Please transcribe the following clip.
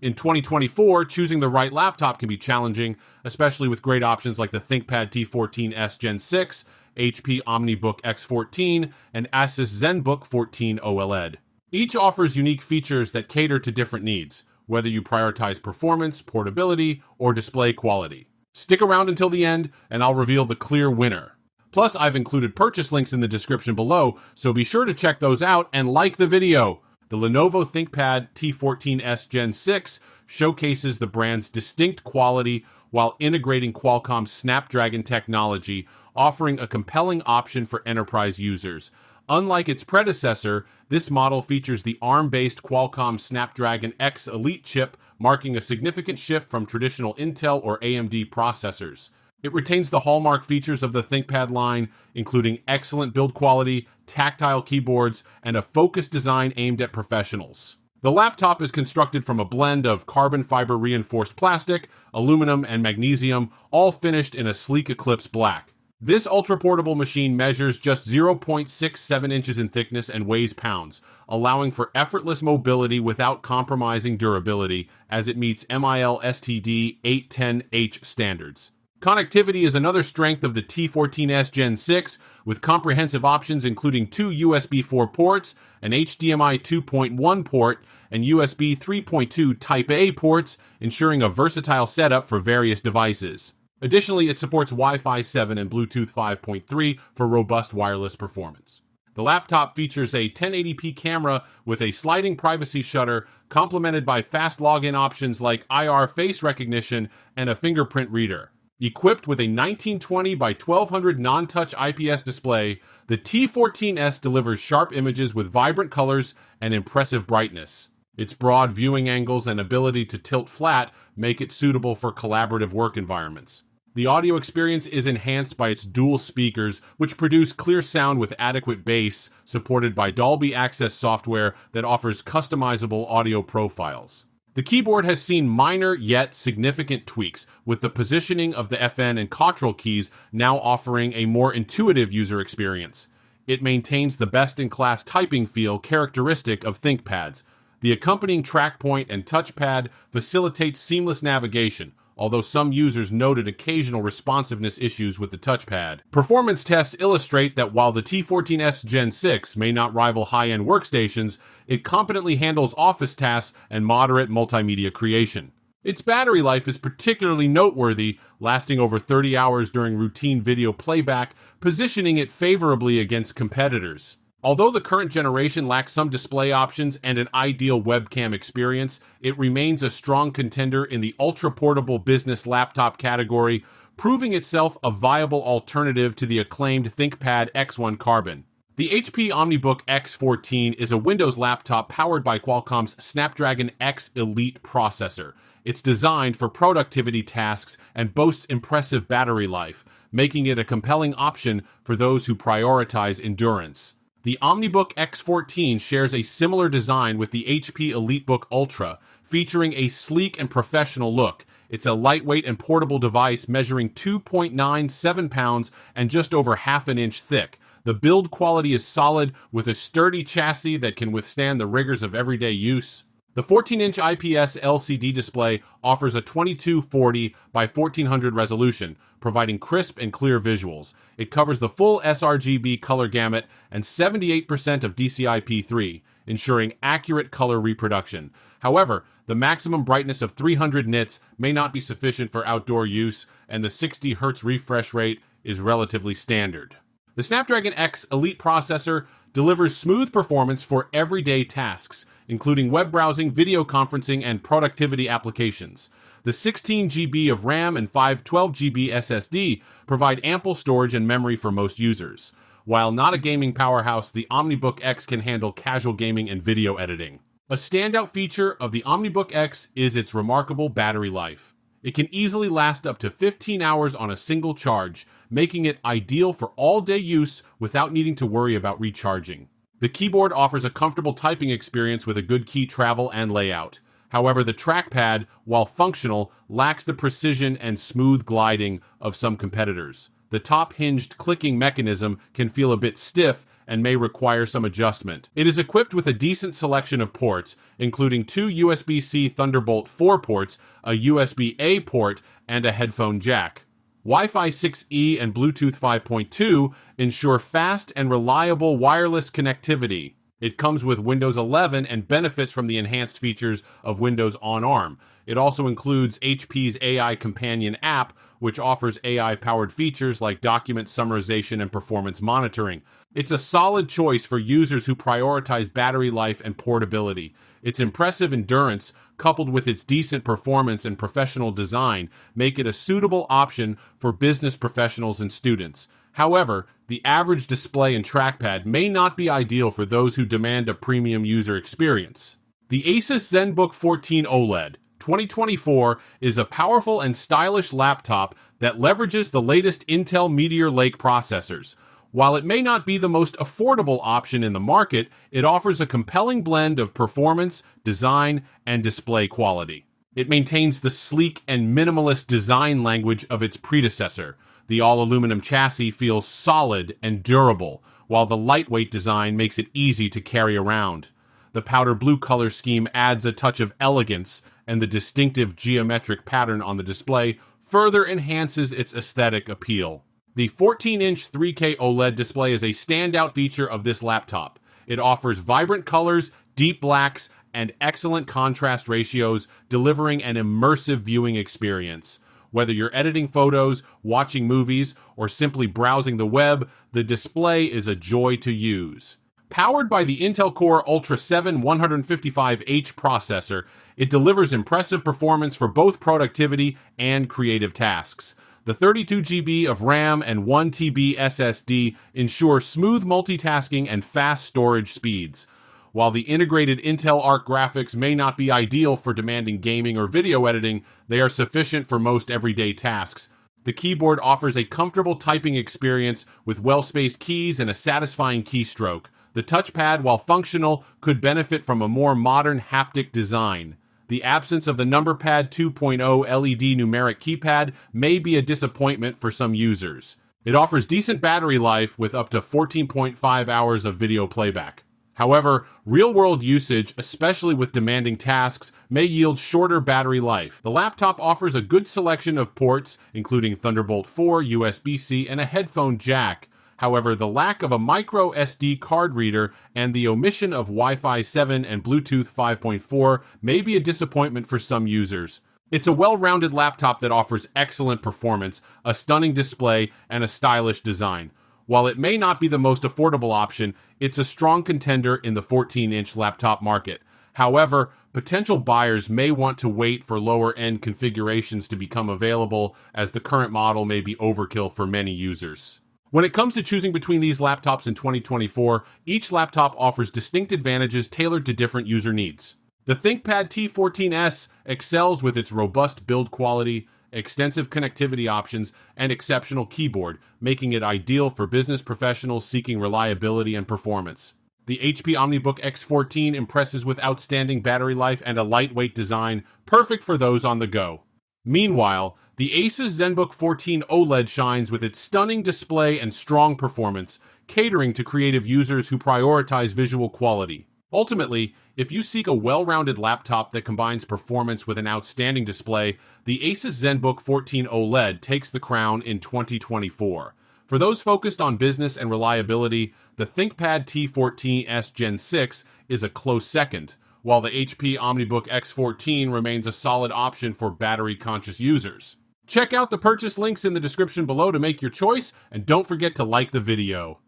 In 2024, choosing the right laptop can be challenging, especially with great options like the ThinkPad T14s Gen 6, HP OmniBook X14, and Asus Zenbook 14 OLED. Each offers unique features that cater to different needs, whether you prioritize performance, portability, or display quality. Stick around until the end, and I'll reveal the clear winner. Plus, I've included purchase links in the description below, so be sure to check those out and like the video. The Lenovo ThinkPad T14s Gen 6 showcases the brand's distinct quality while integrating Qualcomm's Snapdragon technology, offering a compelling option for enterprise users. Unlike its predecessor, this model features the ARM-based Qualcomm Snapdragon X Elite chip, marking a significant shift from traditional Intel or AMD processors. It retains the hallmark features of the ThinkPad line, including excellent build quality, tactile keyboards, and a focused design aimed at professionals. The laptop is constructed from a blend of carbon fiber reinforced plastic, aluminum, and magnesium, all finished in a sleek Eclipse black. This ultra-portable machine measures just 0.67 inches in thickness and weighs pounds, allowing for effortless mobility without compromising durability, as it meets MIL STD 810H standards. Connectivity is another strength of the T14s Gen 6, with comprehensive options including 2 USB 4 ports, an HDMI 2.1 port, and USB 3.2 Type-A ports, ensuring a versatile setup for various devices. Additionally, it supports Wi-Fi 7 and Bluetooth 5.3 for robust wireless performance. The laptop features a 1080p camera with a sliding privacy shutter, complemented by fast login options like IR face recognition and a fingerprint reader. Equipped with a 1920 by 1200 non-touch IPS display, the T14s delivers sharp images with vibrant colors and impressive brightness. Its broad viewing angles and ability to tilt flat make it suitable for collaborative work environments. The audio experience is enhanced by its dual speakers, which produce clear sound with adequate bass, supported by Dolby Access software that offers customizable audio profiles. The keyboard has seen minor yet significant tweaks, with the positioning of the FN and Ctrl keys now offering a more intuitive user experience. It maintains the best-in-class typing feel characteristic of ThinkPads. The accompanying trackpoint and touchpad facilitate seamless navigation, although some users noted occasional responsiveness issues with the touchpad. Performance tests illustrate that while the T14s Gen 6 may not rival high-end workstations, it competently handles office tasks and moderate multimedia creation. Its battery life is particularly noteworthy, lasting over 30 hours during routine video playback, positioning it favorably against competitors. Although the current generation lacks some display options and an ideal webcam experience, it remains a strong contender in the ultra-portable business laptop category, proving itself a viable alternative to the acclaimed ThinkPad X1 Carbon. The HP OmniBook X14 is a Windows laptop powered by Qualcomm's Snapdragon X Elite processor. It's designed for productivity tasks and boasts impressive battery life, making it a compelling option for those who prioritize endurance. The OmniBook X14 shares a similar design with the HP EliteBook Ultra, featuring a sleek and professional look. It's a lightweight and portable device measuring 2.97 pounds and just over half an inch thick. The build quality is solid, with a sturdy chassis that can withstand the rigors of everyday use. The 14-inch IPS LCD display offers a 2240 by 1400 resolution, providing crisp and clear visuals. It covers the full sRGB color gamut and 78% of DCI-P3, ensuring accurate color reproduction. However, the maximum brightness of 300 nits may not be sufficient for outdoor use, and the 60 Hz refresh rate is relatively standard. The Snapdragon X Elite processor delivers smooth performance for everyday tasks, including web browsing, video conferencing, and productivity applications. The 16 GB of RAM and 512 GB SSD provide ample storage and memory for most users. While not a gaming powerhouse, the OmniBook X can handle casual gaming and video editing. A standout feature of the OmniBook X is its remarkable battery life. It can easily last up to 15 hours on a single charge, making it ideal for all-day use without needing to worry about recharging. The keyboard offers a comfortable typing experience with a good key travel and layout. However, the trackpad, while functional, lacks the precision and smooth gliding of some competitors. The top hinged clicking mechanism can feel a bit stiff and may require some adjustment. It is equipped with a decent selection of ports, including two USB-C Thunderbolt 4 ports, a USB-A port, and a headphone jack. Wi-Fi 6E and Bluetooth 5.2 ensure fast and reliable wireless connectivity. It comes with Windows 11 and benefits from the enhanced features of Windows on ARM. It also includes HP's AI Companion app, which offers AI-powered features like document summarization and performance monitoring. It's a solid choice for users who prioritize battery life and portability. Its impressive endurance, coupled with its decent performance and professional design, make it a suitable option for business professionals and students. However, the average display and trackpad may not be ideal for those who demand a premium user experience. The Asus Zenbook 14 OLED 2024 is a powerful and stylish laptop that leverages the latest Intel Meteor Lake processors. While it may not be the most affordable option in the market, it offers a compelling blend of performance, design, and display quality. It maintains the sleek and minimalist design language of its predecessor. The all-aluminum chassis feels solid and durable, while the lightweight design makes it easy to carry around. The powder blue color scheme adds a touch of elegance, and the distinctive geometric pattern on the display further enhances its aesthetic appeal. The 14-inch 3K OLED display is a standout feature of this laptop. It offers vibrant colors, deep blacks, and excellent contrast ratios, delivering an immersive viewing experience. Whether you're editing photos, watching movies, or simply browsing the web, the display is a joy to use. Powered by the Intel Core Ultra 7 155H processor, it delivers impressive performance for both productivity and creative tasks. The 32 GB of RAM and 1 TB SSD ensure smooth multitasking and fast storage speeds. While the integrated Intel Arc graphics may not be ideal for demanding gaming or video editing, they are sufficient for most everyday tasks. The keyboard offers a comfortable typing experience with well-spaced keys and a satisfying keystroke. The touchpad, while functional, could benefit from a more modern haptic design. The absence of the NumberPad 2.0 LED numeric keypad may be a disappointment for some users. It offers decent battery life with up to 14.5 hours of video playback. However, real-world usage, especially with demanding tasks, may yield shorter battery life. The laptop offers a good selection of ports, including Thunderbolt 4, USB-C, and a headphone jack. However, the lack of a micro SD card reader and the omission of Wi-Fi 7 and Bluetooth 5.4 may be a disappointment for some users. It's a well-rounded laptop that offers excellent performance, a stunning display, and a stylish design. While it may not be the most affordable option, it's a strong contender in the 14-inch laptop market. However, potential buyers may want to wait for lower-end configurations to become available, as the current model may be overkill for many users. When it comes to choosing between these laptops in 2024, each laptop offers distinct advantages tailored to different user needs. The ThinkPad T14s excels with its robust build quality, extensive connectivity options, and exceptional keyboard, making it ideal for business professionals seeking reliability and performance. The HP OmniBook X14 impresses with outstanding battery life and a lightweight design, perfect for those on the go. Meanwhile, the Asus Zenbook 14 OLED shines with its stunning display and strong performance, catering to creative users who prioritize visual quality. Ultimately, if you seek a well-rounded laptop that combines performance with an outstanding display, the Asus Zenbook 14 OLED takes the crown in 2024. For those focused on business and reliability, the ThinkPad T14s Gen 6 is a close second, while the HP OmniBook X14 remains a solid option for battery-conscious users. Check out the purchase links in the description below to make your choice, and don't forget to like the video.